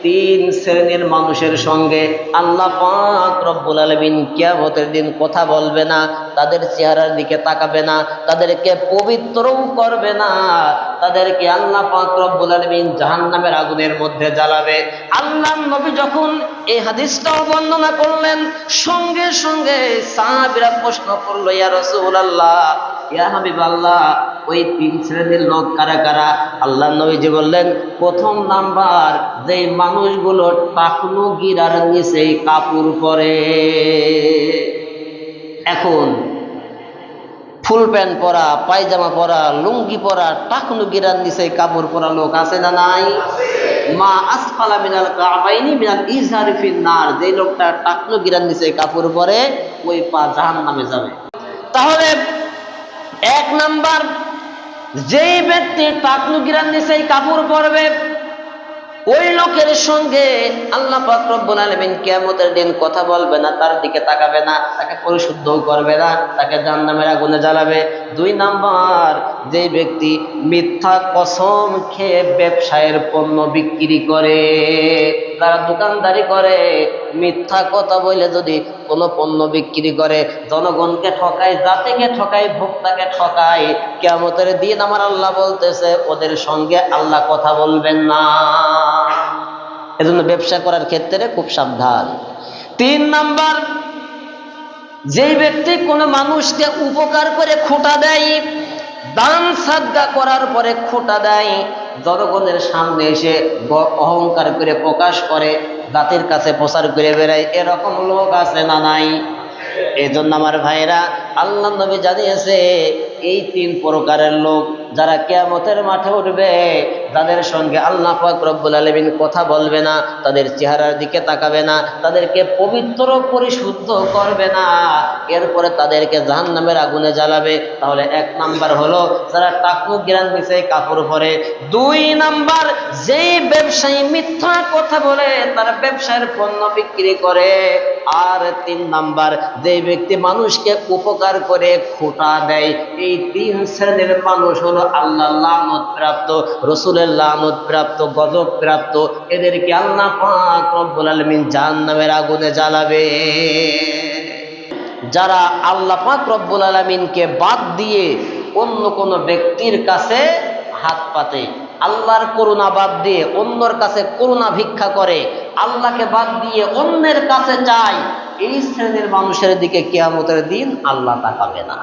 তিন শ্রেণীর মানুষের সঙ্গে আল্লাহ পাক রব্বুল আলামিন কিয়ামতের দিন কথা বলবে না, তাদের চেহারার দিকে তাকাবে না, তাদেরকে পবিত্রও করবে না, তাদেরকে আল্লাহ পাক রব্বুল আলামিন জাহান্নামের আগুনের মধ্যে জ্বালাবে। আল্লাহর নবী যখন এই হাদিসটাও বর্ণনা করলেন, সঙ্গে সঙ্গে সাহাবীরা প্রশ্ন করলো, ইয়া রাসূলুল্লাহ, ইয়া হাবিবাল্লাহ, ওই তিন শ্রেণীর লোক কারা কারা? আল্লাহর নবীজি বললেন, প্রথম নাম্বার, যে মানুষগুলো টাকনু গিরার নিচেই কাপড় পরে। এখন ফুল প্যান্ট পরা, পায়জামা পরা, লুঙ্গি পরা, টাকনু গিরার নিচে কাপড় পরা লোক আছে না নাই? মা আসফালা মিনাল কাবাইনি মিনাল ইজহারি ফিন নার, যে লোকটা টাকনু গিরার নিচে কাপড় পরে ওই পা জাহান্নামে যাবে। তাহলে এক নাম্বার, যেই ব্যক্তি টাকনু গিরার নিচে কাপড় পরবে ওই লোকের সঙ্গে আল্লাহ পাক রব্বুল আলামিন কিয়ামতের দিন কথা বলবে না, তার দিকে তাকাবে না, তাকে পরিশুদ্ধও করবে না, তাকে জাহান্নামের আগুনে জ্বালাবে। দুই নাম্বার, যে ব্যক্তি মিথ্যা কসম খেয়ে ব্যবসায়ের পণ্য বিক্রি করে, তারা দোকানদারি করে, মিথ্যা কথা বলে যদি কোনো পণ্য বিক্রি করে, জনগণকে ঠকায়, জাতিকে ঠকায়, ভোক্তাকে ঠকায়, কিয়ামতের দিন আমার আল্লাহ বলতেছে ওদের সঙ্গে আল্লাহ কথা বলবেন না। এজন্য ব্যবসা করার ক্ষেত্রে খুব সাবধান। তিন নাম্বার, যেই ব্যক্তি কোনো মানুষকে উপকার করে খোঁটা দেয়, দান সাদকা করার পরে খোঁটা দেয়, জনগণের সামনে এসে অহংকার করে প্রকাশ করে, জাতির কাছে প্রচার করে বেড়ায়, এরকম লোক আছে না নাই? এই জন্য আমার ভাইরা, আল্লাহ নবী জানিয়েছে এই তিন প্রকারের লোক যারা কিয়ামতের মাঠে উঠবে, তাদের সঙ্গে আল্লাহ পাক রব্বুল আলামিন কথা বলবে না, তাদের চেহারার দিকে তাকাবে না, তাদেরকে পবিত্র পরিশুদ্ধ করবে না, এরপরে তাদেরকে জাহান্নামের আগুনে জ্বালাবে। তাহলে এক নাম্বার হলো যারা টাকনু গিরার নিচে কাপড় পরে। দুই নাম্বার, যেই ব্যবসায়ী মিথ্যা কথা বলে তার ব্যবসায়ের পণ্য বিক্রি করে। আর তিন নাম্বার, যেই ব্যক্তি মানুষকে উপকার করে খোঁটা দেয়। এই তিন শ্রেণীর মানুষ হলো আল্লাহ লানত প্রাপ্ত, রসুলের লানত প্রাপ্ত, গজব প্রাপ্ত। এদেরকে আল্লাহ পাক রব্বুল আলামিন জাহান্নামের আগুনে জ্বালাবে। যারা আল্লাহ পাক রব্বুল আলামিনকে বাদ দিয়ে অন্য কোন ব্যক্তির কাছে হাত পাতে, আল্লাহর করুণা বাদ দিয়ে অন্যর কাছে করুণা ভিক্ষা করে, আল্লাহকে বাদ দিয়ে অন্যের কাছে চায়, এই শ্রেণীর মানুষের দিকে কিয়ামতের দিন আল্লাহ তাকাবে না।